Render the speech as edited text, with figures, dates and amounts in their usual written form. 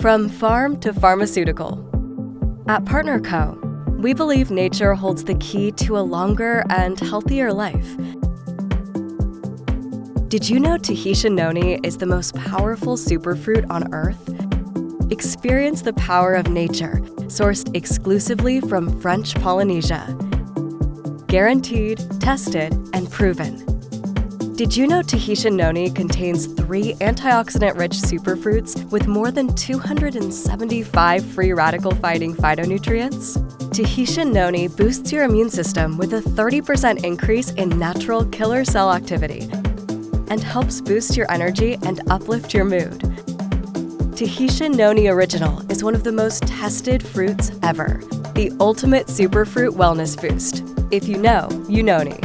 From farm to pharmaceutical. At Partner Co., we believe nature holds the key to a longer and healthier life. Did you know Tahitian Noni is the most powerful superfruit on Earth? Experience the power of nature, sourced exclusively from French Polynesia. Guaranteed, tested, and proven. Did you know Tahitian Noni contains 3 antioxidant-rich superfruits with more than 275 free radical-fighting phytonutrients? Tahitian Noni boosts your immune system with a 30% increase in natural killer cell activity and helps boost your energy and uplift your mood. Tahitian Noni Original is one of the most tested fruits ever, the ultimate superfruit wellness boost. If you know, you noni.